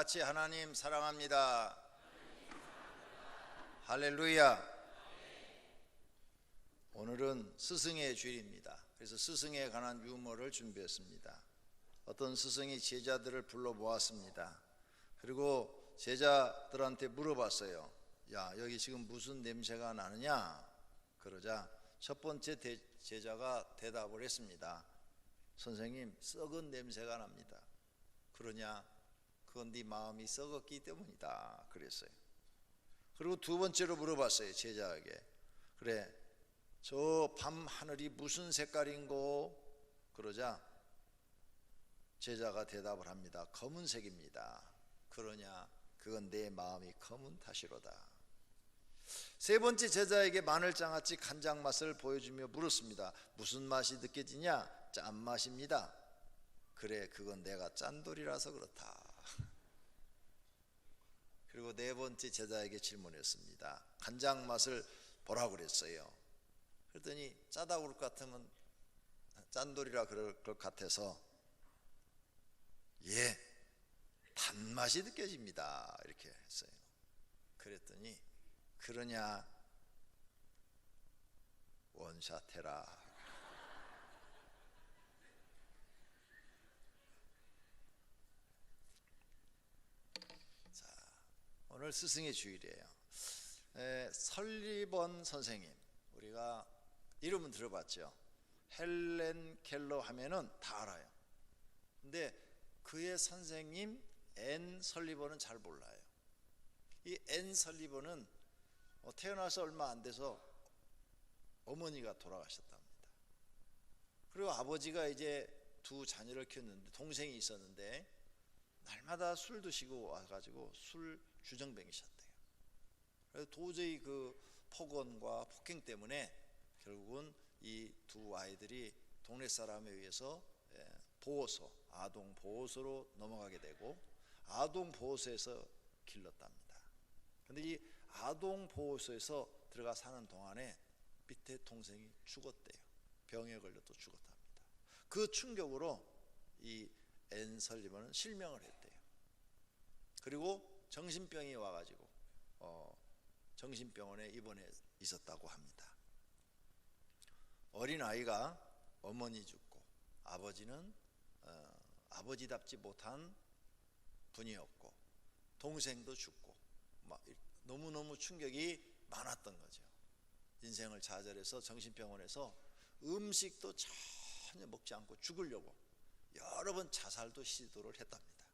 같이 하나님 사랑합니다. 할렐루야. 오늘은 스승의 주일입니다. 그래서 스승에 관한 유머를 준비했습니다. 어떤 스승이 제자들을 불러 모았습니다. 그리고 제자들한테 물어봤어요. 야, 여기 지금 무슨 냄새가 나느냐? 그러자 첫 번째 제자가 대답을 했습니다. 선생님, 썩은 냄새가 납니다. 그러냐? 그건 네 마음이 썩었기 때문이다. 그랬어요. 그리고 두 번째로 물어봤어요. 제자에게. 그래, 저 밤 하늘이 무슨 색깔인고? 그러자 제자가 대답을 합니다. 검은색입니다. 그러냐? 그건 내 마음이 검은 탓이로다. 세 번째 제자에게 마늘장아찌 간장 맛을 보여주며 물었습니다. 무슨 맛이 느껴지냐? 짠맛입니다. 그래, 그건 내가 짠돌이라서 그렇다. 그리고 네 번째 제자에게 질문했습니다. 간장 맛을 보라고 그랬어요. 그랬더니 짜다고 그럴 것 같으면 짠돌이라 그럴 것 같아서 예, 단맛이 느껴집니다. 이렇게 했어요. 그랬더니 그러냐? 원샷 해라. 자, 오늘 스승의 주일이에요. 설리번 선생님, 우리가 이름은 들어봤죠. 헬렌 켈러 하면은 다 알아요. 근데 그의 선생님 앤 설리번은 잘 몰라요. 이 앤 설리번은 태어나서 얼마 안 돼서 어머니가 돌아가셨답니다. 그리고 아버지가 이제 두 자녀를 키웠는데, 동생이 있었는데 날마다 술 드시고 와가지고 술 주정뱅이셨대요. 그래서 도저히 그 폭언과 폭행 때문에 결국은 이 두 아이들이 동네 사람에 의해서 보호소, 아동 보호소로 넘어가게 되고 아동 보호소에서 길렀답니다. 그런데 이 아동 보호소에서 들어가 사는 동안에 밑에 동생이 죽었대요. 병에 걸려 또 죽었답니다. 그 충격으로 이 앤 설리번은 실명을 했대요. 그리고 정신병이 와가지고 정신병원에 입원해 있었다고 합니다. 어린 아이가 어머니 죽고 아버지는 아버지답지 못한 분이었고 동생도 죽고 막 너무너무 충격이 많았던 거죠. 인생을 좌절해서 정신병원에서 음식도 전혀 먹지 않고 죽으려고 여러 번 자살도 시도를 했답니다.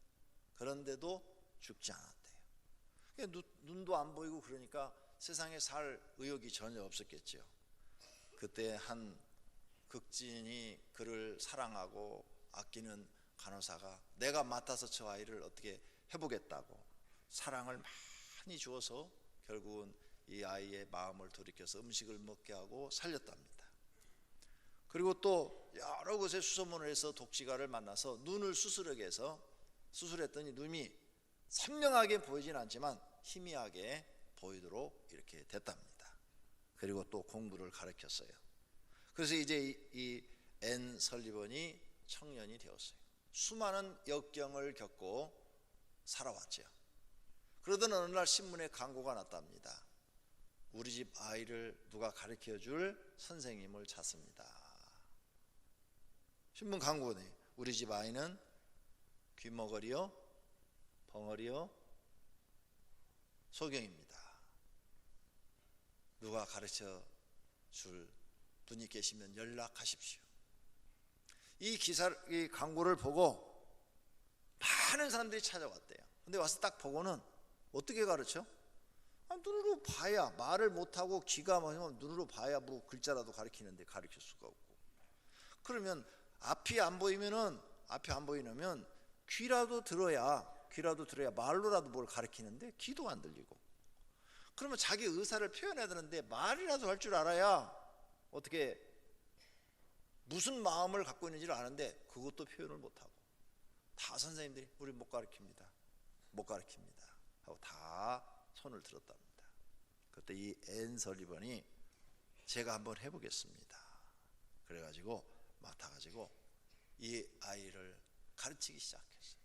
그런데도 죽지 않았대요. 눈도 안 보이고 그러니까 세상에 살 의욕이 전혀 없었겠죠. 그때 한 극진이 그를 사랑하고 아끼는 간호사가 내가 맡아서 저 아이를 어떻게 해보겠다고 사랑을 많이 주어서 결국은 이 아이의 마음을 돌이켜서 음식을 먹게 하고 살렸답니다. 그리고 또 여러 곳에 수소문을 해서 독지가를 만나서 눈을 수술하게 해서 수술했더니 눈이 선명하게 보이진 않지만 희미하게 보이도록 이렇게 됐답니다. 그리고 또 공부를 가르쳤어요. 그래서 이제 이 앤 설리번이 청년이 되었어요. 수많은 역경을 겪고 살아왔죠. 그러던 어느 날 신문에 광고가 났답니다. 우리 집 아이를 누가 가르쳐 줄 선생님을 찾습니다. 신문 광고네. 우리 집 아이는 귀머거리요, 벙어리요, 소경입니다. 누가 가르쳐 줄 분이 계시면 연락하십시오. 이 광고를 보고 많은 사람들이 찾아왔대요. 근데 와서 딱 보고는 어떻게 가르쳐? 눈으로 봐야, 말을 못하고 귀가 막히면 눈으로 봐야 뭐 글자라도 가르치는데 가르칠 수가 없고, 그러면 앞이 안 보이면 귀라도 들어야 말로라도 뭘 가르치는데 귀도 안 들리고, 그러면 자기 의사를 표현해야 되는데 말이라도 할 줄 알아야 어떻게 무슨 마음을 갖고 있는지를 아는데 그것도 표현을 못하고, 다 선생님들이 우리 못 가르칩니다 하고 다 손을 들었답니다. 그때 이 앤 설리번이 제가 한번 해보겠습니다 그래가지고 맡아가지고 이 아이를 가르치기 시작했어요.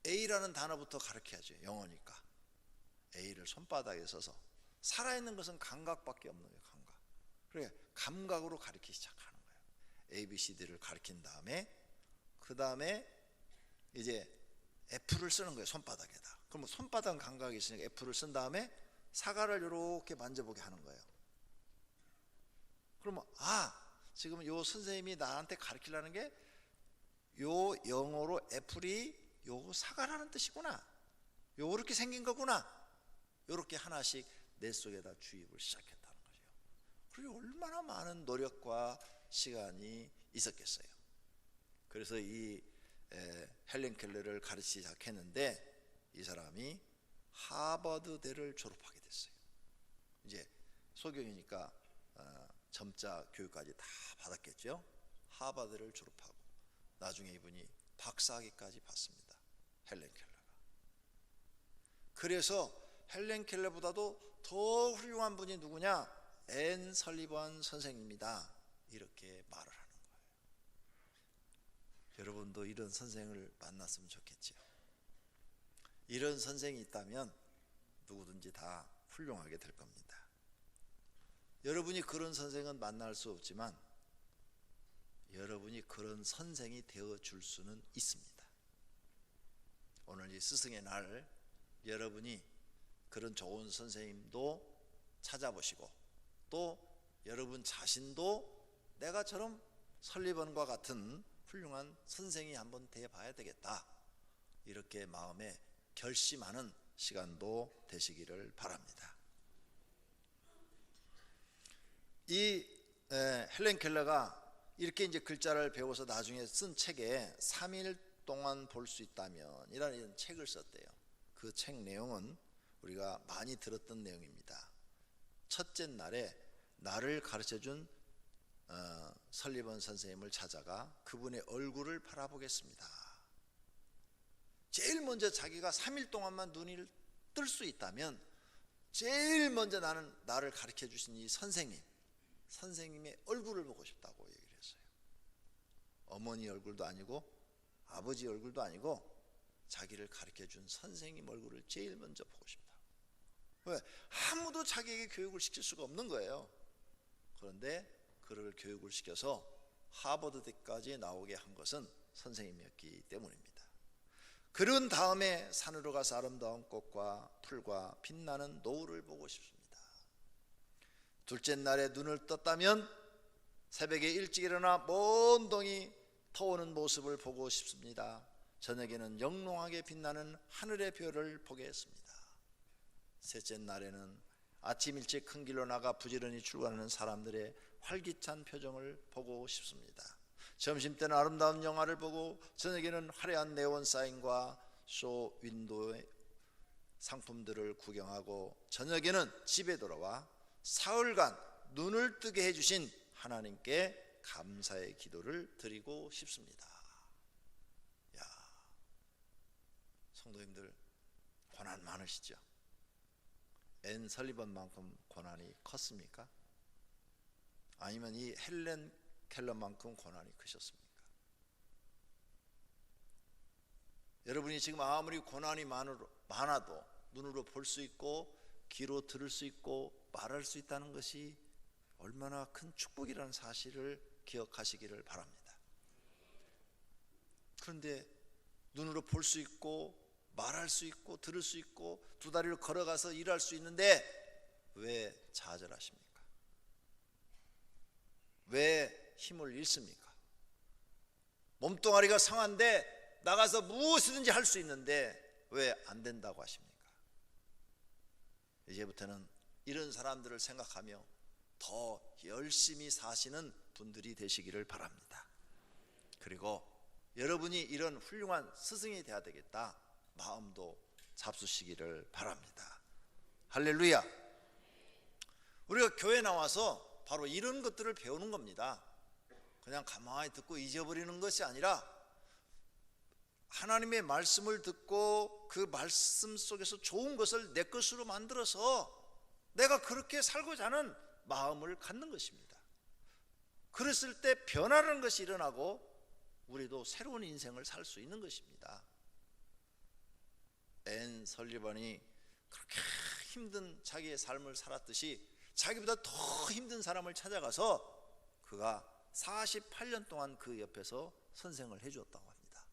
A라는 단어부터 가르쳐야죠. 영어니까. A를 손바닥에 써서 살아있는 것은 감각밖에 없는 거예요. 감각. 그래 감각으로 가르치기 시작하는 거예요. A, B, C, D를 가르친 다음에 그 다음에 이제 F를 쓰는 거예요. 손바닥에다. 그럼 손바닥 감각이 있으니까 F를 쓴 다음에 사과를 이렇게 만져보게 하는 거예요. 그러면 지금 요 선생님이 나한테 가르치려는 게 요 영어로 애플이 요 사과라는 뜻이구나. 요렇게 생긴 거구나. 요렇게 하나씩 내 속에다 주입을 시작했다는 거죠. 그리고 얼마나 많은 노력과 시간이 있었겠어요. 그래서 이 헬렌 켈러를 가르치기 시작했는데 이 사람이 하버드대를 졸업하게 됐어요. 이제 소경이니까 점자 교육까지 다 받았겠죠. 하버드를 졸업하고 나중에 이분이 박사학위까지 받습니다. 헬렌 켈러가. 그래서 헬렌 켈러보다도 더 훌륭한 분이 누구냐? 앤 설리번 선생입니다. 이렇게 말을 하는 거예요. 여러분도 이런 선생을 만났으면 좋겠죠. 이런 선생이 있다면 누구든지 다 훌륭하게 될 겁니다. 여러분이 그런 선생은 만날 수 없지만 여러분이 그런 선생이 되어줄 수는 있습니다. 오늘 이 스승의 날 여러분이 그런 좋은 선생님도 찾아보시고 또 여러분 자신도 내가 저런 설리번과 같은 훌륭한 선생이 한번 되어봐야 되겠다, 이렇게 마음에 결심하는 시간도 되시기를 바랍니다. 이 헬렌 켈러가 이렇게 이제 글자를 배워서 나중에 쓴 책에 3일 동안 볼 수 있다면 이런 책을 썼대요. 그 책 내용은 우리가 많이 들었던 내용입니다. 첫째 날에 나를 가르쳐준 설리번 선생님을 찾아가 그분의 얼굴을 바라보겠습니다. 제일 먼저 자기가 3일 동안만 눈을 뜰 수 있다면 제일 먼저 나를 가르쳐 주신 이 선생님의 얼굴을 보고 싶다고 얘기를 했어요. 어머니 얼굴도 아니고 아버지 얼굴도 아니고 자기를 가르쳐 준 선생님 얼굴을 제일 먼저 보고 싶다. 왜? 아무도 자기에게 교육을 시킬 수가 없는 거예요. 그런데 그를 교육을 시켜서 하버드대까지 나오게 한 것은 선생님이었기 때문입니다. 그런 다음에 산으로 가서 아름다운 꽃과 풀과 빛나는 노을을 보고 싶습니다. 둘째 날에 눈을 떴다면 새벽에 일찍 일어나 먼 동이 터오는 모습을 보고 싶습니다. 저녁에는 영롱하게 빛나는 하늘의 별을 보게 했습니다. 셋째 날에는 아침 일찍 큰 길로 나가 부지런히 출근하는 사람들의 활기찬 표정을 보고 싶습니다. 점심때는 아름다운 영화를 보고 저녁에는 화려한 네온 사인과 쇼 윈도우의 상품들을 구경하고 저녁에는 집에 돌아와 사흘간 눈을 뜨게 해주신 하나님께 감사의 기도를 드리고 싶습니다. 야, 성도님들 고난 많으시죠? 앤 설리번만큼 고난이 컸습니까? 아니면 이 헬렌 켈러만큼 고난이 크셨습니까? 여러분이 지금 아무리 고난이 많아도 눈으로 볼 수 있고 귀로 들을 수 있고 말할 수 있다는 것이 얼마나 큰 축복이라는 사실을 기억하시기를 바랍니다. 그런데 눈으로 볼 수 있고 말할 수 있고 들을 수 있고 두 다리를 걸어가서 일할 수 있는데 왜 좌절하십니까? 왜 힘을 잃습니까? 몸뚱아리가 상한데 나가서 무엇이든지 할 수 있는데 왜 안 된다고 하십니까? 이제부터는 이런 사람들을 생각하며 더 열심히 사시는 분들이 되시기를 바랍니다. 그리고 여러분이 이런 훌륭한 스승이 되어야 되겠다 마음도 잡수시기를 바랍니다. 할렐루야. 우리가 교회 나와서 바로 이런 것들을 배우는 겁니다. 그냥 가만히 듣고 잊어버리는 것이 아니라 하나님의 말씀을 듣고 그 말씀 속에서 좋은 것을 내 것으로 만들어서 내가 그렇게 살고자 하는 마음을 갖는 것입니다. 그랬을 때 변화라는 것이 일어나고 우리도 새로운 인생을 살 수 있는 것입니다. 앤 설리번이 그렇게 힘든 자기의 삶을 살았듯이 자기보다 더 힘든 사람을 찾아가서 그가 48년 동안 그 옆에서 선생을 해주었다고 합니다.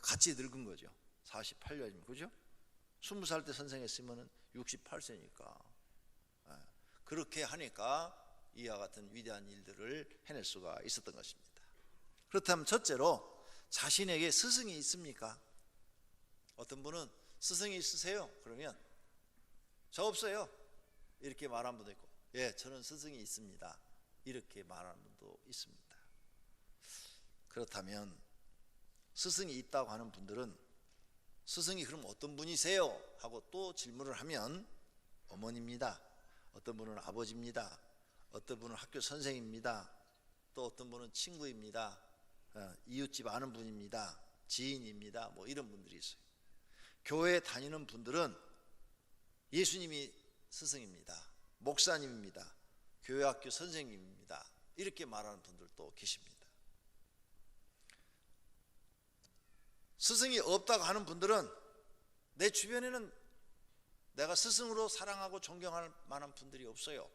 같이 늙은 거죠. 48년이면, 그죠? 20살 때 선생했으면 68세니까 그렇게 하니까 이와 같은 위대한 일들을 해낼 수가 있었던 것입니다. 그렇다면 첫째로, 자신에게 스승이 있습니까? 어떤 분은 스승이 있으세요? 그러면 저 없어요 이렇게 말하는 분도 있고, 예, 저는 스승이 있습니다 이렇게 말하는 분도 있습니다. 그렇다면 스승이 있다고 하는 분들은 스승이 그럼 어떤 분이세요? 하고 또 질문을 하면 어머니입니다, 어떤 분은 아버지입니다, 어떤 분은 학교 선생입니다, 또 어떤 분은 친구입니다, 이웃집 아는 분입니다, 지인입니다, 뭐 이런 분들이 있어요. 교회 다니는 분들은 예수님이 스승입니다, 목사님입니다, 교회학교 선생님입니다 이렇게 말하는 분들도 계십니다. 스승이 없다고 하는 분들은 내 주변에는 내가 스승으로 사랑하고 존경할 만한 분들이 없어요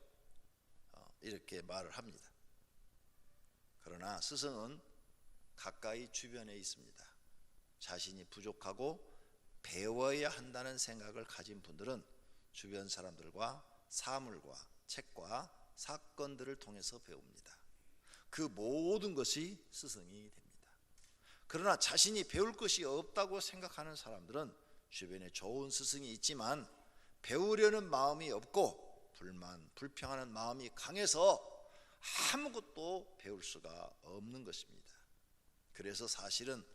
이렇게 말을 합니다. 그러나 스승은 가까이 주변에 있습니다. 자신이 부족하고 배워야 한다는 생각을 가진 분들은 주변 사람들과 사물과 책과 사건들을 통해서 배웁니다. 그 모든 것이 스승이 됩니다. 그러나 자신이 배울 것이 없다고 생각하는 사람들은 주변에 좋은 스승이 있지만 배우려는 마음이 없고 불만, 불평하는 마음이 강해서 아무것도 배울 수가 없는 것입니다. 그래서 사실은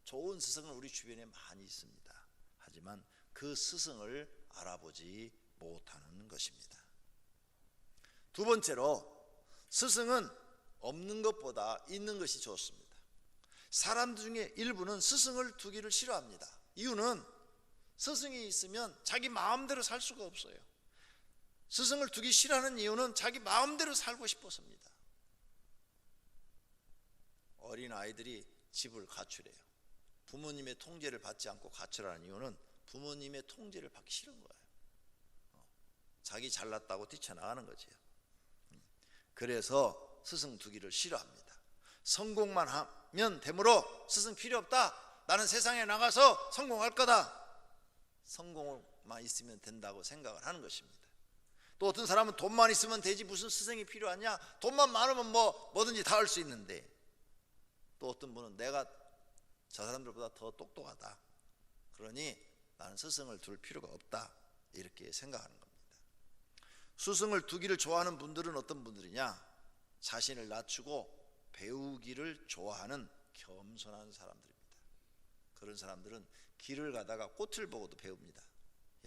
좋은 스승은 우리 주변에 많이 있습니다. 하지만 그 스승을 알아보지 못하는 것입니다. 두 번째로, 스승은 없는 것보다 있는 것이 좋습니다. 사람 중에 일부는 스승을 두기를 싫어합니다. 이유는 스승이 있으면 자기 마음대로 살 수가 없어요. 스승을 두기 싫어하는 이유는 자기 마음대로 살고 싶어서입니다. 어린 아이들이 집을 가출해요. 부모님의 통제를 받지 않고 가출하는 이유는 부모님의 통제를 받기 싫은 거예요. 자기 잘났다고 뛰쳐나가는 거지요. 그래서 스승 두기를 싫어합니다. 성공만 하면 되므로 스승 필요 없다, 나는 세상에 나가서 성공할 거다, 성공만 있으면 된다고 생각을 하는 것입니다. 또 어떤 사람은 돈만 있으면 되지 무슨 스승이 필요하냐, 돈만 많으면 뭐든지 다 할 수 있는데, 또 어떤 분은 내가 저 사람들보다 더 똑똑하다, 그러니 나는 스승을 둘 필요가 없다 이렇게 생각하는 겁니다. 스승을 두기를 좋아하는 분들은 어떤 분들이냐, 자신을 낮추고 배우기를 좋아하는 겸손한 사람들입니다. 그런 사람들은 길을 가다가 꽃을 보고도 배웁니다.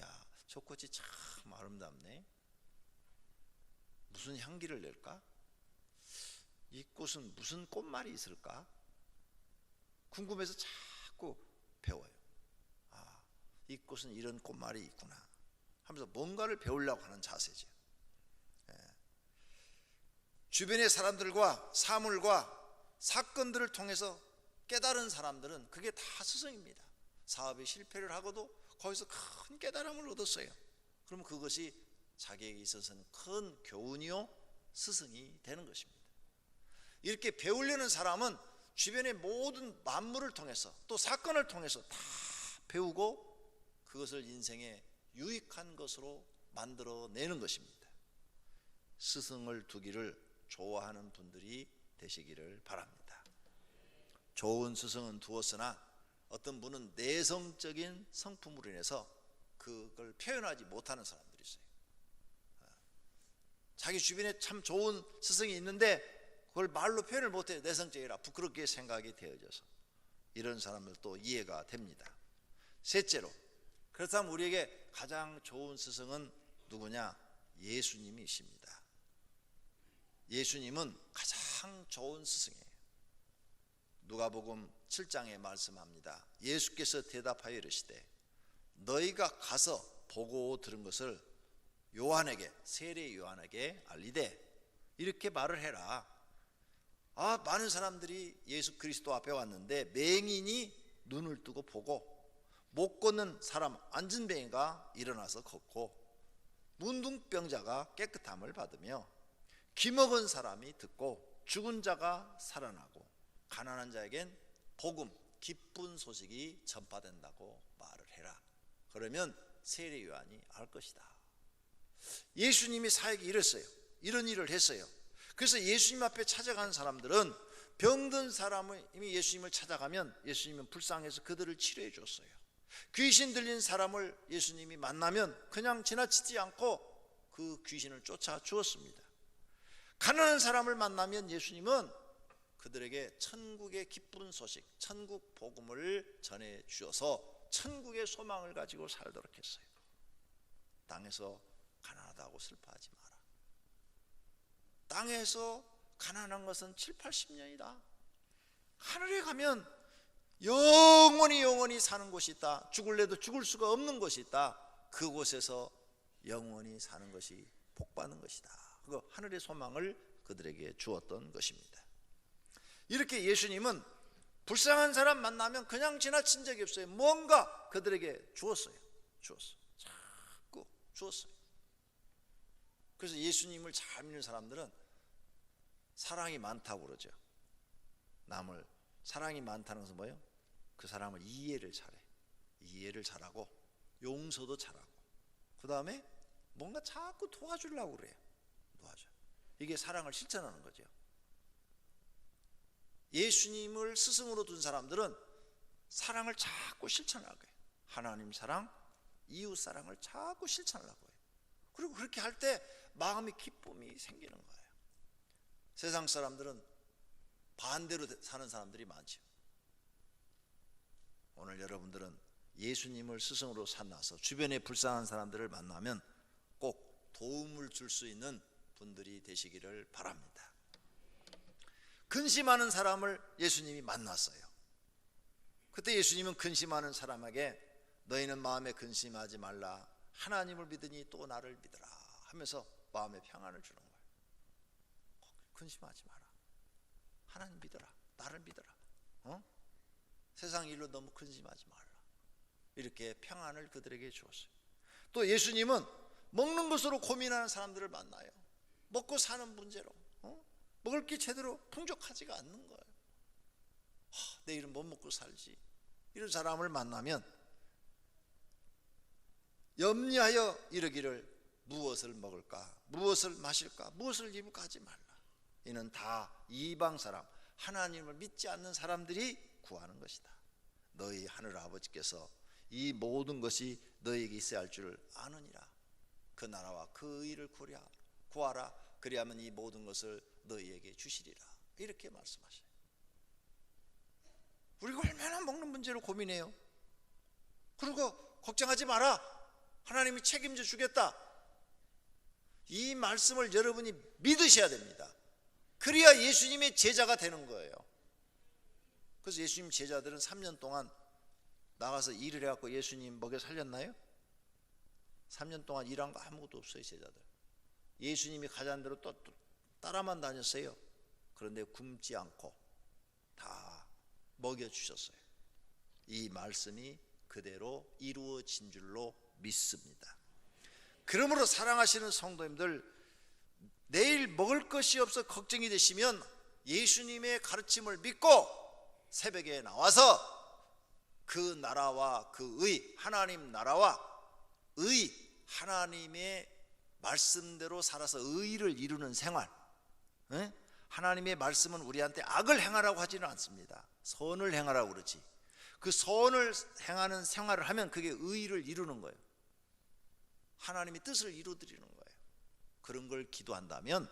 야, 저 꽃이 참 아름답네, 무슨 향기를 낼까, 이 꽃은 무슨 꽃말이 있을까, 궁금해서 자꾸 배워요. 아, 이 꽃은 이런 꽃말이 있구나 하면서 뭔가를 배우려고 하는 자세죠. 주변의 사람들과 사물과 사건들을 통해서 깨달은 사람들은 그게 다 스승입니다. 사업에 실패를 하고도 거기서 큰 깨달음을 얻었어요. 그럼 그것이 자기에게 있어서는 큰 교훈이요 스승이 되는 것입니다. 이렇게 배우려는 사람은 주변의 모든 만물을 통해서 또 사건을 통해서 다 배우고 그것을 인생에 유익한 것으로 만들어내는 것입니다. 스승을 두기를 좋아하는 분들이 되시기를 바랍니다. 좋은 스승은 두었으나 어떤 분은 내성적인 성품으로 인해서 그걸 표현하지 못하는 사람들이 있어요. 자기 주변에 참 좋은 스승이 있는데 그걸 말로 표현을 못해요. 내성적이라 부끄럽게 생각이 되어져서. 이런 사람들도 이해가 됩니다. 셋째로, 그렇다면 우리에게 가장 좋은 스승은 누구냐? 예수님이십니다. 예수님은 가장 좋은 스승이에요. 누가복음 7장에 말씀합니다. 예수께서 대답하여 이르시되 너희가 가서 보고 들은 것을 요한에게, 세례 요한에게 알리되 이렇게 말을 해라. 많은 사람들이 예수 그리스도 앞에 왔는데 맹인이 눈을 뜨고 보고, 못 걷는 사람 안진뱅이가 일어나서 걷고, 문둥병자가 깨끗함을 받으며, 기먹은 사람이 듣고 죽은 자가 살아나고, 가난한 자에겐 복음, 기쁜 소식이 전파된다고 말을 해라. 그러면 세례 요한이 알 것이다. 예수님이 사역이 이랬어요. 이런 일을 했어요. 그래서 예수님 앞에 찾아간 사람들은, 병든 사람이 예수님을 찾아가면 예수님은 불쌍해서 그들을 치료해 줬어요. 귀신 들린 사람을 예수님이 만나면 그냥 지나치지 않고 그 귀신을 쫓아 주었습니다. 가난한 사람을 만나면 예수님은 그들에게 천국의 기쁜 소식, 천국 복음을 전해 주어서 천국의 소망을 가지고 살도록 했어요. 땅에서 가난하다고 슬퍼하지 마라. 땅에서 가난한 것은 7, 80년이다. 하늘에 가면 영원히 사는 곳이 있다. 죽을래도 죽을 수가 없는 곳이 있다. 그곳에서 영원히 사는 것이 복받는 것이다. 그 하늘의 소망을 그들에게 주었던 것입니다. 이렇게 예수님은 불쌍한 사람 만나면 그냥 지나친 적이 없어요. 뭔가 그들에게 주었어요. 자꾸 주었어요. 그래서 예수님을 잘 믿는 사람들은 사랑이 많다고 그러죠. 남을 사랑이 많다는 것은 뭐예요? 그 사람을 이해를 잘해. 이해를 잘하고 용서도 잘하고, 그 다음에 뭔가 자꾸 도와주려고 그래요. 도와줘. 이게 사랑을 실천하는 거죠. 예수님을 스승으로 둔 사람들은 사랑을 자꾸 실천하고 해요. 하나님 사랑, 이웃 사랑을 자꾸 실천하려고 해요. 그리고 그렇게 할 때 마음의 기쁨이 생기는 거예요. 세상 사람들은 반대로 사는 사람들이 많죠. 오늘 여러분들은 예수님을 스승으로 삼아서 주변에 불쌍한 사람들을 만나면 꼭 도움을 줄 수 있는 분들이 되시기를 바랍니다. 근심하는 사람을 예수님이 만났어요. 그때 예수님은 근심하는 사람에게 너희는 마음에 근심하지 말라. 하나님을 믿으니 또 나를 믿으라 하면서 마음의 평안을 주는 거예요. 근심하지 마라. 하나님 믿어라. 나를 믿어라. 세상 일로 너무 근심하지 말라. 이렇게 평안을 그들에게 주었어요. 또 예수님은 먹는 것으로 고민하는 사람들을 만나요. 먹고 사는 문제로 먹을 게 제대로 풍족하지가 않는 거예요. 내일은 못 먹고 살지. 이런 사람을 만나면 염려하여 이르기를 무엇을 먹을까, 무엇을 마실까, 무엇을 입을까 하지 말라. 이는 다 이방 사람, 하나님을 믿지 않는 사람들이 구하는 것이다. 너희 하늘 아버지께서 이 모든 것이 너희에게 있어야 할 줄 아느니라. 그 나라와 그 의를 구하라. 그리하면 이 모든 것을 너희에게 주시리라. 이렇게 말씀하셔요. 우리가 얼마나 먹는 문제로 고민해요. 그리고 걱정하지 마라. 하나님이 책임져 주겠다. 이 말씀을 여러분이 믿으셔야 됩니다. 그래야 예수님의 제자가 되는 거예요. 그래서 예수님 제자들은 3년 동안 나가서 일을 해갖고 예수님 먹여 살렸나요? 3년 동안 일한 거 아무것도 없어요. 제자들 예수님이 가자는 대로 또 따라만 다녔어요. 그런데 굶지 않고 다 먹여주셨어요. 이 말씀이 그대로 이루어진 줄로 믿습니다. 그러므로 사랑하시는 성도님들, 내일 먹을 것이 없어 걱정이 되시면 예수님의 가르침을 믿고 새벽에 나와서 그 나라와 그 의, 하나님 나라와 의, 하나님의 말씀대로 살아서 의를 이루는 생활. 하나님의 말씀은 우리한테 악을 행하라고 하지는 않습니다. 선을 행하라고 그러지. 그 선을 행하는 생활을 하면 그게 의를 이루는 거예요. 하나님의 뜻을 이루어드리는 거예요. 그런 걸 기도한다면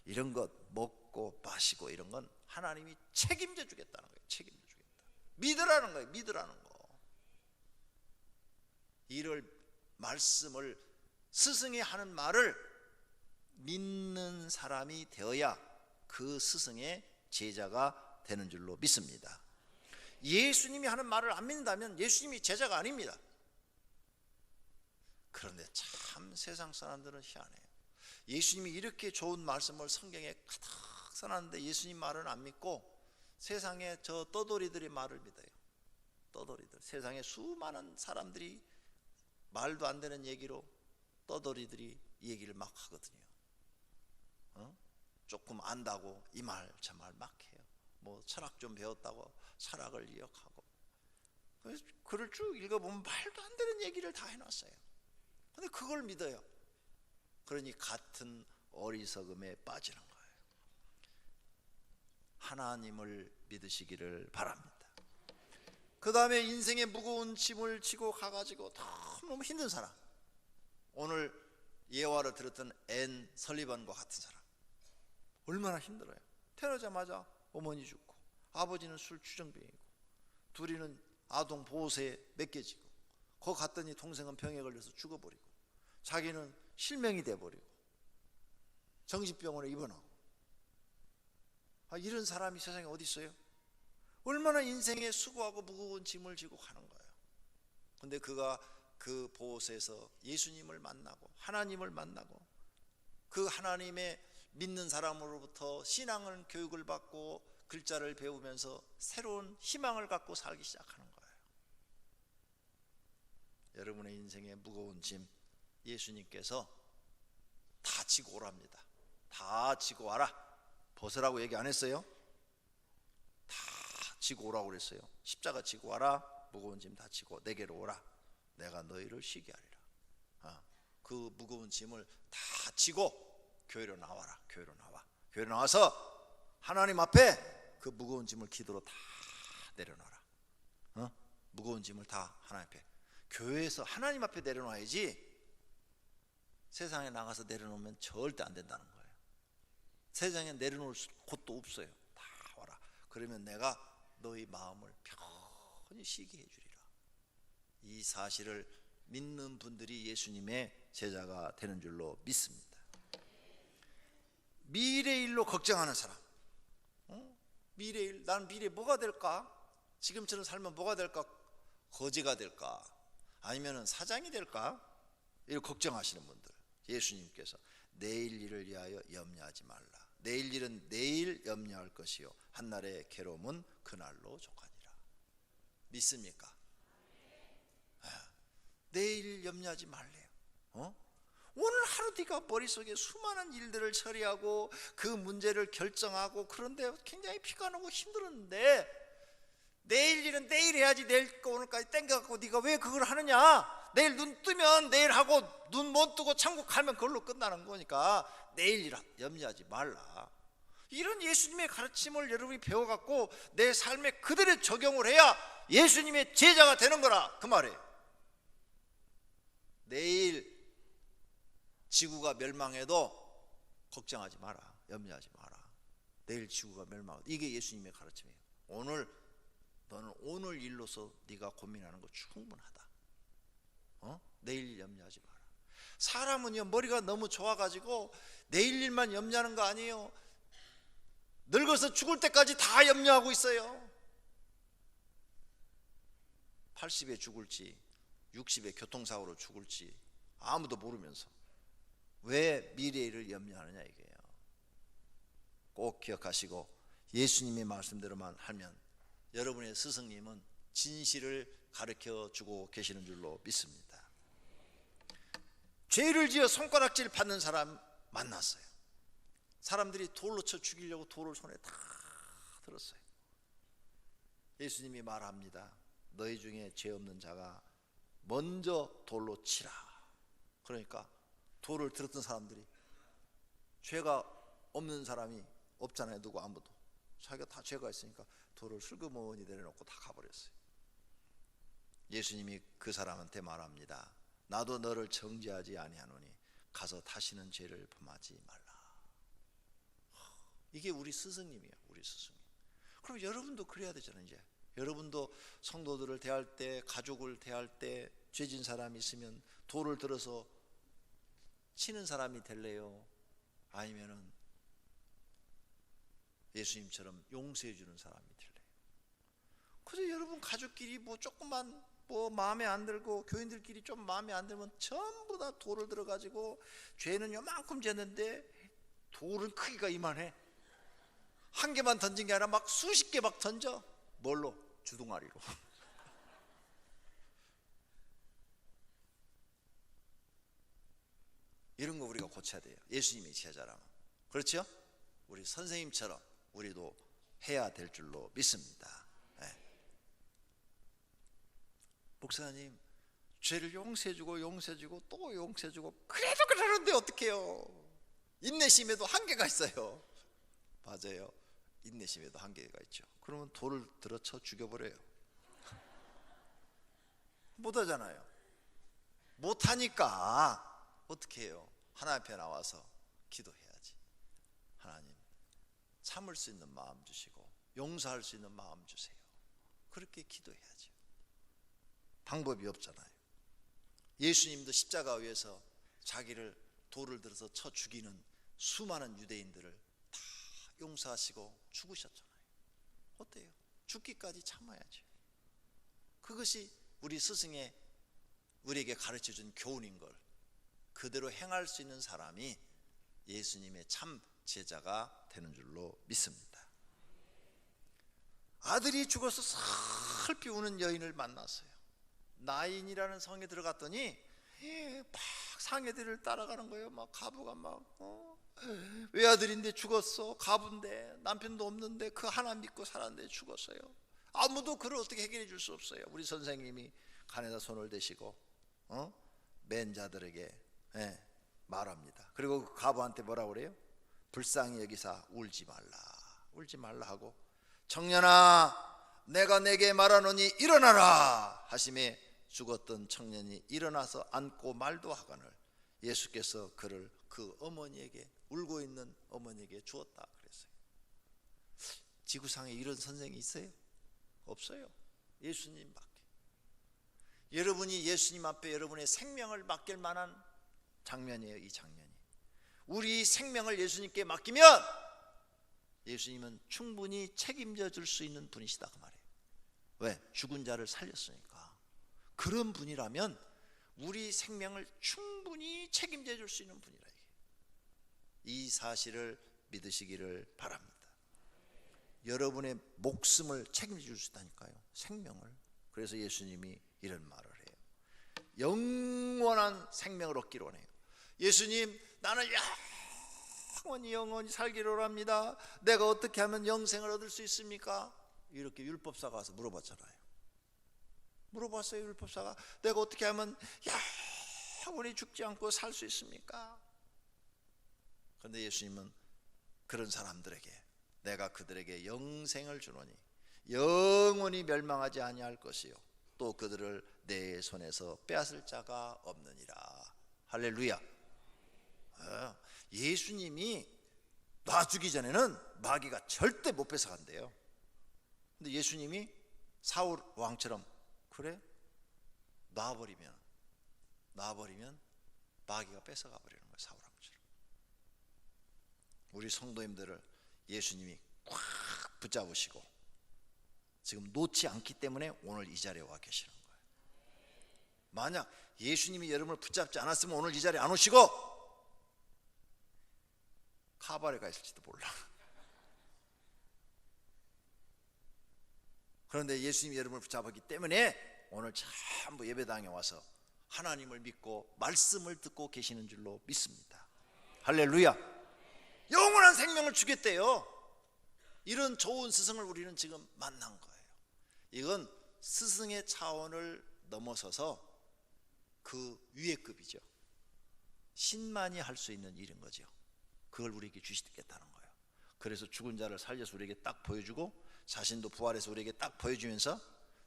이런 것 먹고 마시고 이런 건 하나님이 책임져 주겠다는 거예요. 책임져 주겠다. 믿으라는 거예요. 믿으라는 거. 이를 말씀을 스승이 하는 말을 믿는 사람이 되어야 그 스승의 제자가 되는 줄로 믿습니다. 예수님이 하는 말을 안 믿는다면 예수님이 제자가 아닙니다. 그런데 참 세상 사람들은 희한해요. 예수님이 이렇게 좋은 말씀을 성경에 가득 써놨는데 예수님 말은 안 믿고 세상에 저 떠돌이들의 말을 믿어요. 떠돌이들, 세상에 수많은 사람들이 말도 안 되는 얘기로 떠돌이들이 이 얘기를 막 하거든요. 조금 안다고 이 말 저 말 막 해요. 뭐 철학 좀 배웠다고 철학을 이역하고. 그래서 글을 쭉 읽어보면 말도 안 되는 얘기를 다 해놨어요. 근데 그걸 믿어요. 그러니 같은 어리석음에 빠지는 거예요. 하나님을 믿으시기를 바랍니다. 그 다음에 인생의 무거운 짐을 지고 가가지고 너무 힘든 사람, 오늘 예화를 들었던 앤 설리반과 같은 사람, 얼마나 힘들어요. 태어나자마자 어머니 죽고 아버지는 술 주정뱅이고 둘이는 아동 보호소에 맡겨지고 거기 갔더니 동생은 병에 걸려서 죽어버리고 자기는 실명이 돼버리고 정신병원에 입원하고. 이런 사람이 세상에 어디 있어요? 얼마나 인생에 수고하고 무거운 짐을 지고 가는 거예요. 근데 그가 그 보호소에서 예수님을 만나고 하나님을 만나고 그 하나님의 믿는 사람으로부터 신앙을 교육을 받고 글자를 배우면서 새로운 희망을 갖고 살기 시작하는 거예요. 여러분의 인생의 무거운 짐 예수님께서 다 지고 오랍니다. 다 지고 와라. 벗으라고 얘기 안 했어요? 다 지고 오라고 그랬어요. 십자가 지고 와라. 무거운 짐 다 지고 내게로 오라. 내가 너희를 쉬게 하리라. 그 무거운 짐을 다 지고 교회로 나와라. 교회로 나와. 교회로 나와서 하나님 앞에 그 무거운 짐을 기도로 다 내려놔라. 무거운 짐을 다 하나님 앞에, 교회에서 하나님 앞에 내려놔야지. 세상에 나가서 내려놓으면 절대 안 된다는 거예요. 세상에 내려놓을 곳도 없어요. 다 와라. 그러면 내가 너희 마음을 편히 쉬게 해주리라. 이 사실을 믿는 분들이 예수님의 제자가 되는 줄로 믿습니다. 미래 일로 걱정하는 사람, 미래 일, 난 미래 뭐가 될까? 지금처럼 살면 뭐가 될까? 거지가 될까? 아니면 사장이 될까? 이렇게 걱정하시는 분들, 예수님께서 내일 일을 위하여 염려하지 말라. 내일 일은 내일 염려할 것이요 한날의 괴로움은 그날로 족하니라. 믿습니까? 내일 염려하지 말래요. 오늘 하루 네가 머릿속에 수많은 일들을 처리하고 그 문제를 결정하고 그런데 굉장히 피가 나고 힘들었는데 내일 일은 내일 해야지. 내일 거 오늘까지 땡겨갖고 네가 왜 그걸 하느냐? 내일 눈 뜨면 내일 하고 눈 못 뜨고 천국 가면 그걸로 끝나는 거니까 내일 일 염려하지 말라. 이런 예수님의 가르침을 여러분이 배워갖고 내 삶에 그대로 적용을 해야 예수님의 제자가 되는 거라 그 말이에요. 내일 지구가 멸망해도 걱정하지 마라. 염려하지 마라. 내일 지구가 멸망해도. 이게 예수님의 가르침이에요. 너는 오늘 일로서 네가 고민하는 거 충분하다. 내일 염려하지 마라. 사람은요 머리가 너무 좋아가지고 내일 일만 염려하는 거 아니에요. 늙어서 죽을 때까지 다 염려하고 있어요. 80에 죽을지 60에 교통사고로 죽을지 아무도 모르면서 왜 미래를 염려하느냐 이게요. 꼭 기억하시고 예수님의 말씀대로만 하면 여러분의 스승님은 진실을 가르쳐 주고 계시는 줄로 믿습니다. 죄를 지어 손가락질 받는 사람 만났어요. 사람들이 돌로 쳐 죽이려고 돌을 손에 다 들었어요. 예수님이 말합니다. 너희 중에 죄 없는 자가 먼저 돌로 치라. 그러니까 돌을 들었던 사람들이, 죄가 없는 사람이 없잖아요. 누구 아무도. 자기가 다 죄가 있으니까 돌을 슬그머니 내려놓고 다 가버렸어요. 예수님이 그 사람한테 말합니다. 나도 너를 정죄하지 아니하노니 가서 다시는 죄를 범하지 말라. 이게 우리 스승님이에요. 우리 스승님. 그럼 여러분도 그래야 되잖아요. 이제 여러분도 성도들을 대할 때, 가족을 대할 때 죄진 사람이 있으면 돌을 들어서 치는 사람이 될래요? 아니면은 예수님처럼 용서해 주는 사람이 될래요? 그래서 여러분 가족끼리 뭐 조금만 뭐 마음에 안 들고 교인들끼리 좀 마음에 안 들면 전부 다 돌을 들어가지고 죄는 요만큼 졌는데 돌은 크기가 이만해. 한 개만 던진 게 아니라 막 수십 개 막 던져. 뭘로? 주둥아리로. 이런 거 우리가 고쳐야 돼요. 예수님이 제자라면. 그렇죠? 우리 선생님처럼 우리도 해야 될 줄로 믿습니다. 네. 목사님, 죄를 용서해주고 용서해주고 또 용서해주고 그래도 그러는데 어떡해요? 인내심에도 한계가 있어요. 맞아요. 인내심에도 한계가 있죠. 그러면 돌을 들어쳐 죽여버려요. 못하잖아요. 못하니까 어떻게 해요? 하나님 앞에 나와서 기도해야지. 하나님, 참을 수 있는 마음 주시고 용서할 수 있는 마음 주세요. 그렇게 기도해야죠. 방법이 없잖아요. 예수님도 십자가 위에서 자기를 돌을 들어서 쳐 죽이는 수많은 유대인들을 다 용서하시고 죽으셨잖아요. 어때요? 죽기까지 참아야죠. 그것이 우리 스승의 우리에게 가르쳐준 교훈인 걸 그대로 행할 수 있는 사람이 예수님의 참 제자가 되는 줄로 믿습니다. 아들이 죽어서 슬피 우는 여인을 만났어요. 나인이라는 성에 들어갔더니 막 상해들을 따라가는 거예요. 막 가부가 막 외아들인데 죽었어. 가부인데 남편도 없는데 그 하나 믿고 살았는데 죽었어요. 아무도 그를 어떻게 해결해 줄 수 없어요. 우리 선생님이 간에다 손을 대시고 맨 자들에게 말합니다. 그리고 그 가부한테 뭐라고 그래요? 불쌍히 여기사 울지 말라 하고, 청년아 내가 내게 말하노니 일어나라 하심에 죽었던 청년이 일어나서 앉고 말도 하거늘 예수께서 그를 그 어머니에게, 울고 있는 어머니에게 주었다 그랬어요. 지구상에 이런 선생이 있어요? 없어요. 예수님밖에. 여러분이 예수님 앞에 여러분의 생명을 맡길 만한 장면이에요. 이 장면이 우리 생명을 예수님께 맡기면 예수님은 충분히 책임져 줄 수 있는 분이시다 그 말이에요. 왜? 죽은 자를 살렸으니까. 그런 분이라면 우리 생명을 충분히 책임져 줄 수 있는 분이라. 이 사실을 믿으시기를 바랍니다. 여러분의 목숨을 책임져 줄 수 있다니까요. 생명을. 그래서 예수님이 이런 말을 해요. 영원한 생명을 얻기를 원해요. 예수님, 나는 영원히 살기를 원합니다. 내가 어떻게 하면 영생을 얻을 수 있습니까? 이렇게 율법사가 와서 물어봤잖아요. 물어봤어요. 율법사가 내가 어떻게 하면 영원히 죽지 않고 살 수 있습니까? 그런데 예수님은 그런 사람들에게 내가 그들에게 영생을 주노니 영원히 멸망하지 아니할 것이요 또 그들을 내 손에서 빼앗을 자가 없느니라. 할렐루야. 예수님이 놔주기 전에는 마귀가 절대 못 뺏어간대요. 근데 예수님이 사울 왕처럼 그래? 놔버리면 마귀가 뺏어가 버리는 거예요. 사울 왕처럼. 우리 성도님들을 예수님이 꽉 붙잡으시고 지금 놓지 않기 때문에 오늘 이 자리에 와 계시는 거예요. 만약 예수님이 여러분을 붙잡지 않았으면 오늘 이 자리에 안 오시고 카바레 가 있을지도 몰라. 그런데 예수님이 여러분을 붙잡았기 때문에 오늘 전부 예배당에 와서 하나님을 믿고 말씀을 듣고 계시는 줄로 믿습니다. 할렐루야. 영원한 생명을 주겠대요. 이런 좋은 스승을 우리는 지금 만난 거예요. 이건 스승의 차원을 넘어서서 그 위의 급이죠. 신만이 할 수 있는 일인 거죠. 그걸 우리에게 주시겠다는 거예요. 그래서 죽은 자를 살려서 우리에게 딱 보여주고 자신도 부활해서 우리에게 딱 보여주면서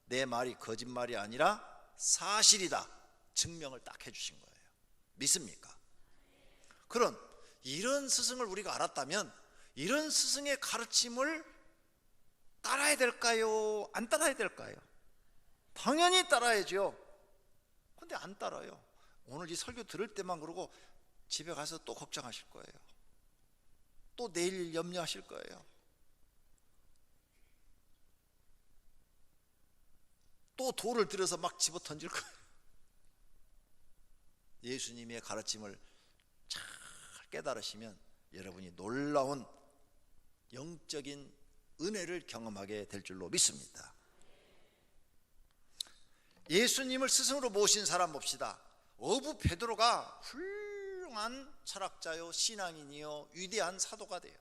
내 말이 거짓말이 아니라 사실이다 증명을 딱 해주신 거예요. 믿습니까? 그런 이런 스승을 우리가 알았다면 이런 스승의 가르침을 따라야 될까요? 안 따라야 될까요? 당연히 따라야죠. 근데 안 따라요. 오늘 이 설교 들을 때만 그러고 집에 가서 또 걱정하실 거예요. 또 내일 염려하실 거예요. 또 돌을 들여서 막 집어 던질 거예요. 예수님의 가르침을 잘 깨달으시면 여러분이 놀라운 영적인 은혜를 경험하게 될 줄로 믿습니다. 예수님을 스승으로 모신 사람 봅시다. 어부 베드로가 훌륭한 훌륭한 철학자요, 신앙인이요, 위대한 사도가 돼요.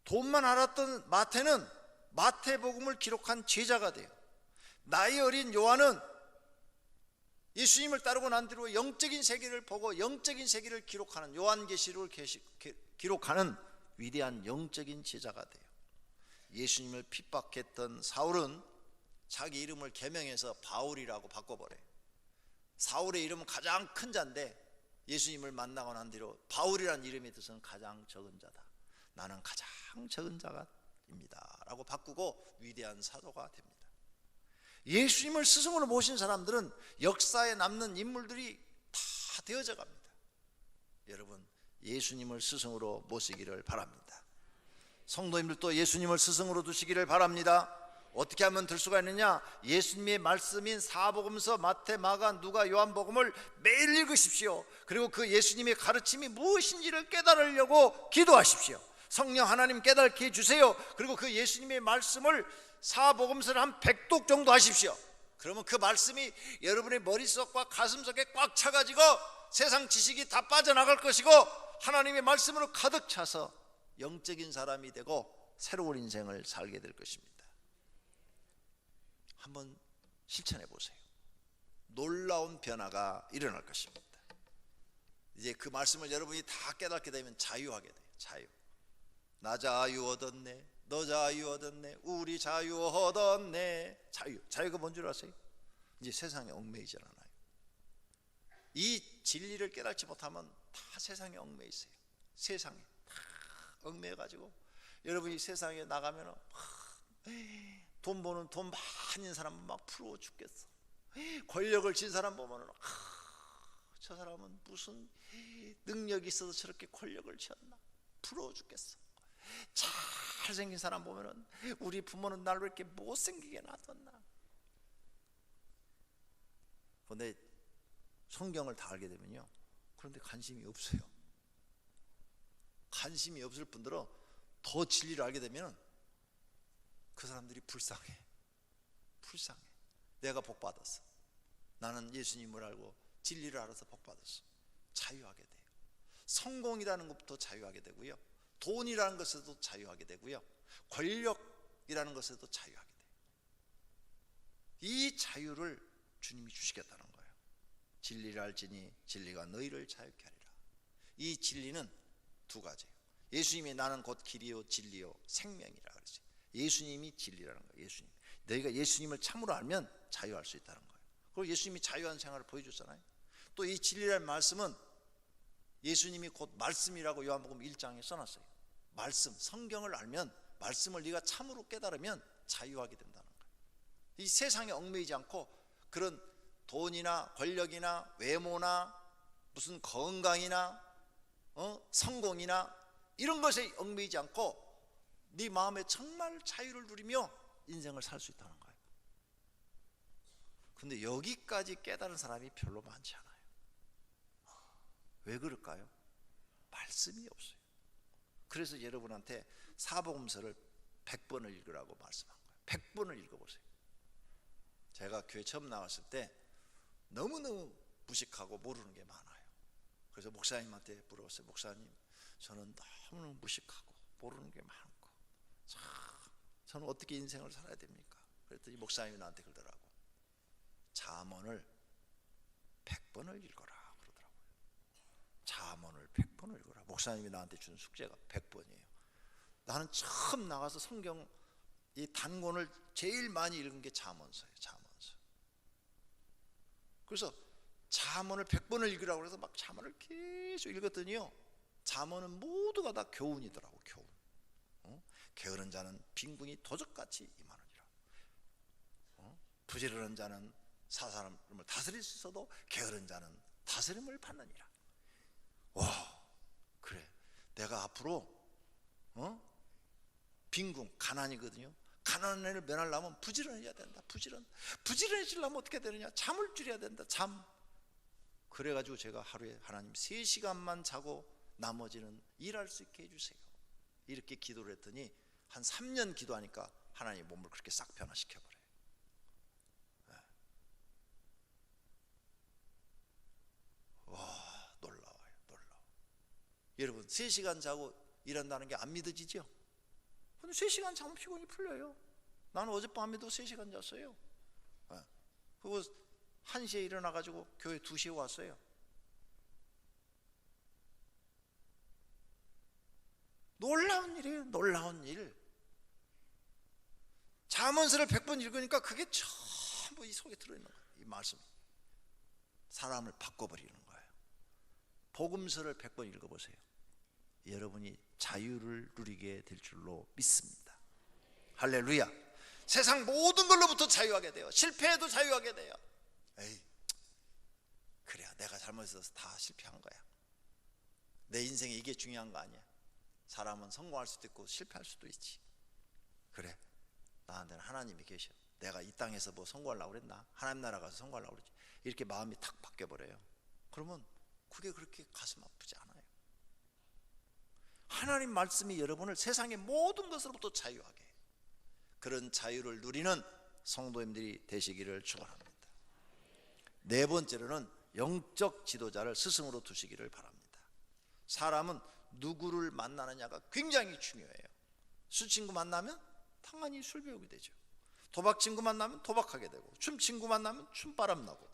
돈만 알았던 마태는 마태복음을 기록한 제자가 돼요. 나이 어린 요한은 예수님을 따르고 난 뒤로 영적인 세계를 보고 영적인 세계를 기록하는, 요한계시록을 기록하는 위대한 영적인 제자가 돼요. 예수님을 핍박했던 사울은 자기 이름을 개명해서 바울이라고 바꿔버려요. 사울의 이름은 가장 큰 자인데 예수님을 만나고 난 뒤로 바울이라는 이름의 뜻은 가장 적은 자다, 나는 가장 적은 자입니다 라고 바꾸고 위대한 사도가 됩니다. 예수님을 스승으로 모신 사람들은 역사에 남는 인물들이 다 되어져 갑니다. 여러분, 예수님을 스승으로 모시기를 바랍니다. 성도님들도 예수님을 스승으로 두시기를 바랍니다. 어떻게 하면 들 수가 있느냐? 예수님의 말씀인 사복음서, 마태, 마가, 누가, 요한복음을 매일 읽으십시오. 그리고 그 예수님의 가르침이 무엇인지를 깨달으려고 기도하십시오. 성령 하나님 깨닫게 해주세요. 그리고 그 예수님의 말씀을, 사복음서를 한 100독 정도 하십시오. 그러면 그 말씀이 여러분의 머릿속과 가슴속에 꽉 차가지고 세상 지식이 다 빠져나갈 것이고 하나님의 말씀으로 가득 차서 영적인 사람이 되고 새로운 인생을 살게 될 것입니다. 한번 실천해 보세요. 놀라운 변화가 일어날 것입니다. 이제 그 말씀을 여러분이 다 깨닫게 되면 자유하게 돼요. 자유. 나 자유 얻었네, 너 자유 얻었네, 우리 자유 얻었네. 자유가 뭔 줄 아세요? 이제 세상에 얽매이지 않아요. 이 진리를 깨닫지 못하면 다 세상에 얽매여 있어요. 세상에 다 얽매여가지고 여러분이 세상에 나가면 돈 버는, 돈 많은 사람은 막 부러워 죽겠어. 권력을 진 사람 보면 저 사람은 무슨 능력이 있어서 저렇게 권력을 쥐었나, 부러워 죽겠어. 잘생긴 사람 보면은 우리 부모는 날 왜 이렇게 못생기게 놔뒀나. 그런데 성경을 다 알게 되면요, 그런데 관심이 없어요. 관심이 없을 뿐더러 더 진리를 알게 되면 그 사람들이 불쌍해. 내가 복 받았어. 나는 예수님을 알고 진리를 알아서 복 받았어. 자유하게 돼요. 성공이라는 것부터 자유하게 되고요, 돈이라는 것에도 자유하게 되고요, 권력이라는 것에도 자유하게 돼요. 이 자유를 주님이 주시겠다는 거예요. 진리를 알지니 진리가 너희를 자유케 하리라. 이 진리는 두 가지예요. 예수님이 나는 곧 길이요 진리요 생명이라 그랬어요. 예수님이 진리라는 거예요. 예수님. 너희가 예수님을 참으로 알면 자유할 수 있다는 거예요. 그리고 예수님이 자유한 생활을 보여줬잖아요. 또 이 진리라는 말씀은 예수님이 곧 말씀이라고 요한복음 1장에 써놨어요. 말씀, 성경을 알면, 말씀을 네가 참으로 깨달으면 자유하게 된다는 거예요. 이 세상에 얽매이지 않고 그런 돈이나 권력이나 외모나 무슨 건강이나 성공이나 이런 것에 얽매이지 않고 네 마음에 정말 자유를 누리며 인생을 살 수 있다는 거예요. 근데 여기까지 깨달은 사람이 별로 많지 않아요. 왜 그럴까요? 말씀이 없어요. 그래서 여러분한테 사복음서를 100번을 읽으라고 말씀한 거예요. 100번을 읽어보세요. 제가 교회 처음 나왔을 때 너무너무 무식하고 모르는 게 많아요. 그래서 목사님한테 물어봤어요. 목사님, 저는 너무너무 무식하고 모르는 게 많고 저는 어떻게 인생을 살아야 됩니까? 그랬더니 목사님이 나한테 그러더라고. 잠언을 100번을 읽어라 그러더라고요. 잠언을 100번을 읽어라. 목사님이 나한테 준 숙제가 100번이에요. 나는 처음 나가서 성경 이 단권을 제일 많이 읽은 게 잠언서예요. 잠언서. 그래서 잠언을 100번을 읽으라고 해서 막 잠언을 계속 읽었더니요, 잠언은 모두가 다 교훈이더라고. 교훈. 게으른 자는 빈궁이 도적같이 임하느니라. 부지런한 자는 사사람을 다스릴 수 있어도 게으른 자는 다스림을 받느니라. 와, 그래. 내가 앞으로 빈궁, 가난이거든요. 가난을 면하려면 부지런해야 된다. 부지런해지려면 어떻게 되느냐? 잠을 줄여야 된다. 잠. 그래가지고 제가 하루에 하나님 3시간만 자고 나머지는 일할 수 있게 해주세요. 이렇게 기도를 했더니 한 3년 기도하니까 하나님 몸을 그렇게 싹 변화시켜버려요. 와, 여러분 3시간 자고 일한다는 게 안 믿어지죠? 근데 3시간 자면 피곤이 풀려요. 나는 어젯밤에도 3시간 잤어요. 그리고 1시에 일어나가지고 교회 2시에 왔어요. 놀라운 일이에요. 놀라운 일. 잠언서를 100번 읽으니까 그게 전부 이 속에 들어있는 거예요. 이 말씀이 사람을 바꿔버리는 거예요. 복음서를 100번 읽어보세요. 여러분이 자유를 누리게 될 줄로 믿습니다. 할렐루야. 세상 모든 걸로부터 자유하게 돼요. 실패해도 자유하게 돼요. 에이, 그래야 내가 잘못해서 다 실패한 거야. 내 인생에 이게 중요한 거 아니야. 사람은 성공할 수도 있고 실패할 수도 있지. 그래, 나한테는 하나님이 계셔. 내가 이 땅에서 뭐 성공하려고 그랬나? 하나님 나라 가서 성공하려고 그랬지. 이렇게 마음이 탁 바뀌어버려요. 그러면 그게 그렇게 가슴 아프지 않아요. 하나님 말씀이 여러분을 세상의 모든 것으로부터 자유하게 해요. 그런 자유를 누리는 성도님들이 되시기를 축원합니다. 네 번째로는 영적 지도자를 스승으로 두시기를 바랍니다. 사람은 누구를 만나느냐가 굉장히 중요해요. 술 친구 만나면 당연히 술 배우게 되죠. 도박 친구 만나면 도박하게 되고, 춤 친구 만나면 춤바람 나고,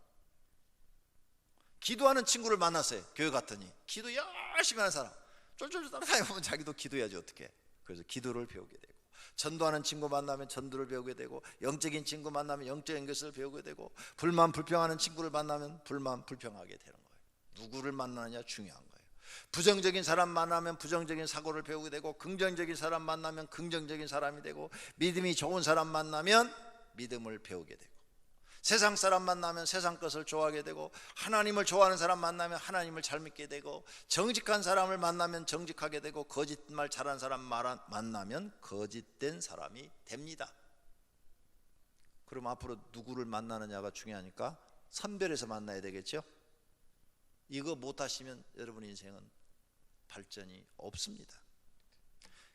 기도하는 친구를 만났어요. 교회 갔더니 기도 열심히 하는 사람 쫄쫄쫄 따라다니면 자기도 기도해야지 어떻게. 그래서 기도를 배우게 되고, 전도하는 친구 만나면 전도를 배우게 되고, 영적인 친구 만나면 영적인 것을 배우게 되고, 불만 불평하는 친구를 만나면 불만 불평하게 되는 거예요. 누구를 만나느냐 중요한 거예요. 부정적인 사람 만나면 부정적인 사고를 배우게 되고, 긍정적인 사람 만나면 긍정적인 사람이 되고, 믿음이 좋은 사람 만나면 믿음을 배우게 되고, 세상 사람 만나면 세상 것을 좋아하게 되고, 하나님을 좋아하는 사람 만나면 하나님을 잘 믿게 되고, 정직한 사람을 만나면 정직하게 되고, 거짓말 잘하는 사람 만나면 거짓된 사람이 됩니다. 그럼 앞으로 누구를 만나느냐가 중요하니까 선별해서 만나야 되겠죠. 이거 못하시면 여러분의 인생은 발전이 없습니다.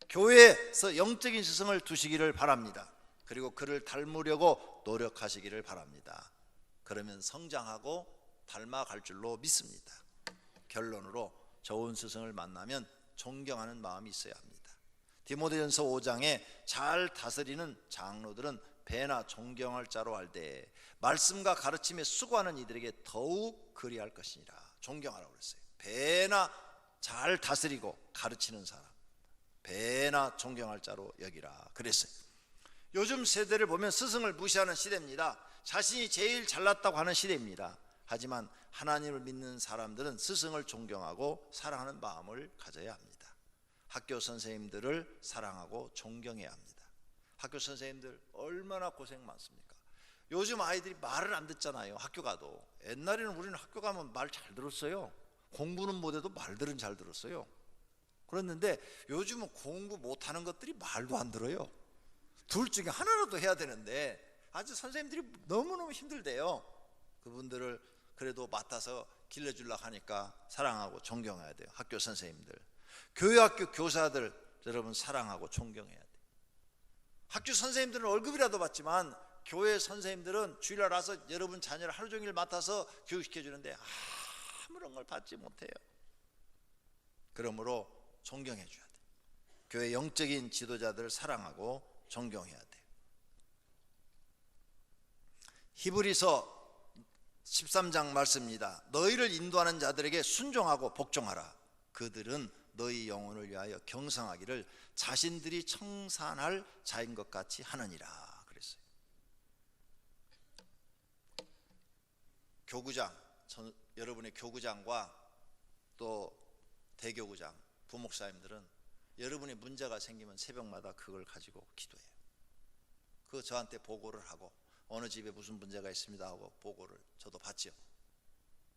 교회에서 영적인 스승을 두시기를 바랍니다. 그리고 그를 닮으려고 노력하시기를 바랍니다. 그러면 성장하고 닮아갈 줄로 믿습니다. 결론으로 좋은 스승을 만나면 존경하는 마음이 있어야 합니다. 디모데전서 5장에 잘 다스리는 장로들은 배나 존경할 자로 알되 말씀과 가르침에 수고하는 이들에게 더욱 그리할 것이니라. 존경하라고 그랬어요. 배나 잘 다스리고 가르치는 사람, 배나 존경할 자로 여기라 그랬어요. 요즘 세대를 보면 스승을 무시하는 시대입니다. 자신이 제일 잘났다고 하는 시대입니다. 하지만 하나님을 믿는 사람들은 스승을 존경하고 사랑하는 마음을 가져야 합니다. 학교 선생님들을 사랑하고 존경해야 합니다. 학교 선생님들 얼마나 고생 많습니까? 요즘 아이들이 말을 안 듣잖아요. 학교 가도. 옛날에는 우리는 학교 가면 말 잘 들었어요. 공부는 못해도 말들은 잘 들었어요. 그랬는데 요즘은 공부 못하는 것들이 말도 안 들어요. 둘 중에 하나라도 해야 되는데 아주 선생님들이 너무너무 힘들대요. 그분들을 그래도 맡아서 길러주려고 하니까 사랑하고 존경해야 돼요. 학교 선생님들, 교회 학교 교사들 여러분 사랑하고 존경해야 돼요. 학교 선생님들은 월급이라도 받지만 교회 선생님들은 주일날 와서 여러분 자녀를 하루 종일 맡아서 교육시켜 주는데 아무런 걸 받지 못해요. 그러므로 존경해 줘야 돼요. 교회 영적인 지도자들을 사랑하고 존경해야 돼요. 히브리서 13장 말씀입니다. 너희를 인도하는 자들에게 순종하고 복종하라. 그들은 너희 영혼을 위하여 경성하기를 자신들이 청산할 자인 것 같이 하느니라 그랬어요. 교구장, 여러분의 교구장과 또 대교구장, 부목사님들은 여러분의 문제가 생기면 새벽마다 그걸 가지고 기도해요. 그거 저한테 보고를 하고 어느 집에 무슨 문제가 있습니다 하고 보고를 저도 받죠.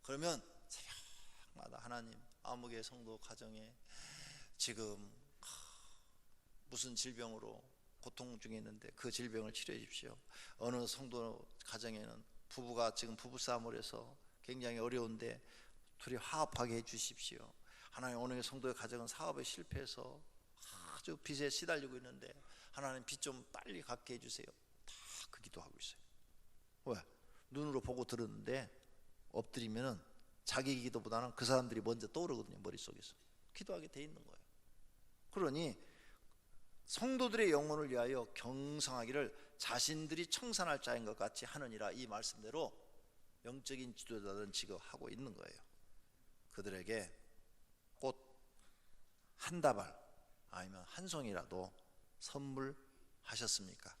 그러면 새벽마다 하나님 아무개 성도 가정에 지금 무슨 질병으로 고통 중에 있는데 그 질병을 치료해 주십시오. 어느 성도 가정에는 부부가 지금 부부싸움을 해서 굉장히 어려운데 둘이 화합하게 해 주십시오. 하나님 어느 성도의 가정은 사업에 실패해서 아주 빚에 시달리고 있는데 하나님 빚 좀 빨리 갚게 해주세요. 다 그 기도하고 있어요. 왜? 눈으로 보고 들었는데 엎드리면은 자기 기도보다는 그 사람들이 먼저 떠오르거든요. 머릿속에서. 기도하게 돼 있는 거예요. 그러니 성도들의 영혼을 위하여 경성하기를 자신들이 청산할 자인 것 같이 하느니라, 이 말씀대로 영적인 지도자들은 지금 하고 있는 거예요. 그들에게 꽃 한 다발 아니면 한 송이라도 선물하셨습니까?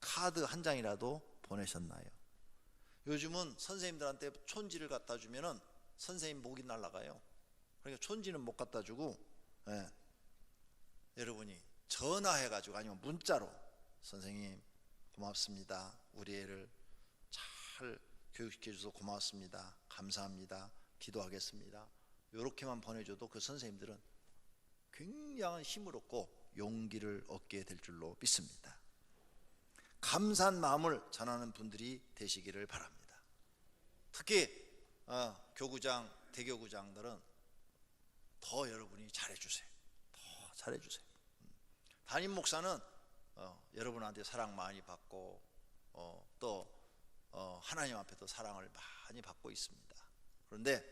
카드 한 장이라도 보내셨나요? 요즘은 선생님들한테 촌지를 갖다 주면은 선생님 목이 날아가요. 그러니까 촌지는 못 갖다 주고, 여러분이 전화해가지고 아니면 문자로 선생님 고맙습니다, 우리 애를 잘 교육시켜 주셔서 고맙습니다, 감사합니다, 기도하겠습니다, 이렇게만 보내줘도 그 선생님들은 굉장한 힘을 얻고 용기를 얻게 될 줄로 믿습니다. 감사한 마음을 전하는 분들이 되시기를 바랍니다. 특히 교구장, 대교구장들은 더 여러분이 잘해주세요. 더 잘해주세요. 담임 목사는 여러분한테 사랑 많이 받고 또 하나님 앞에도 사랑을 많이 받고 있습니다. 그런데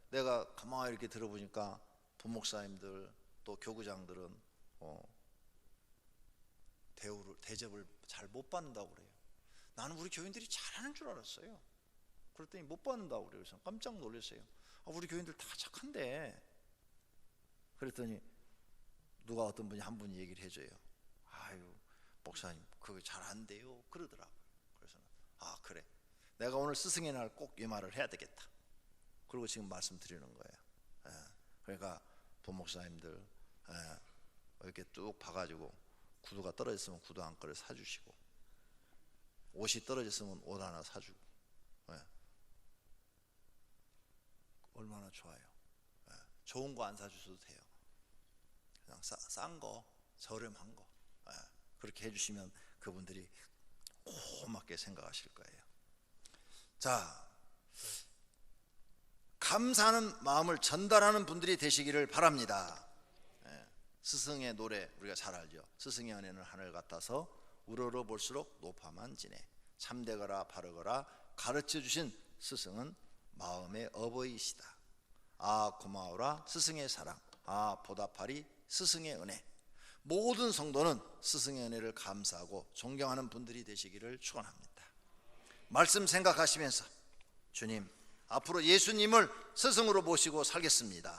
내가 가만히 이렇게 들어보니까 부목사님들 또 교구장들은 대접을 잘 못 받는다고 그래요. 나는 우리 교인들이 잘하는 줄 알았어요. 그랬더니 못 받는다고 그래요. 그래서 깜짝 놀랐어요. 우리 교인들 다 착한데. 그랬더니 누가 어떤 분이 한 분이 얘기를 해줘요. 아유 목사님 그거 잘 안 돼요 그러더라고요. 그래서 그래, 내가 오늘 스승의 날 꼭 이 말을 해야 되겠다. 그리고 지금 말씀드리는 거예요. 그러니까 부목사님들 이렇게 뚝 봐가지고 구두가 떨어졌으면 구두 한 켤을 사주시고, 옷이 떨어졌으면 옷 하나 사주고, 얼마나 좋아요. 좋은 거 안 사주셔도 돼요. 그냥 싼 거, 저렴한 거 그렇게 해주시면 그분들이 고맙게 생각하실 거예요. 자, 감사하는 마음을 전달하는 분들이 되시기를 바랍니다. 스승의 노래 우리가 잘 알죠. 스승의 은혜는 하늘 같아서 우러러 볼수록 높아만 지네. 참되거라 바르거라 가르쳐 주신 스승은 마음의 어버이시다. 고마워라 스승의 사랑, 보답하리 스승의 은혜. 모든 성도는 스승의 은혜를 감사하고 존경하는 분들이 되시기를 축원합니다. 말씀 생각하시면서 주님, 앞으로 예수님을 스승으로 모시고 살겠습니다.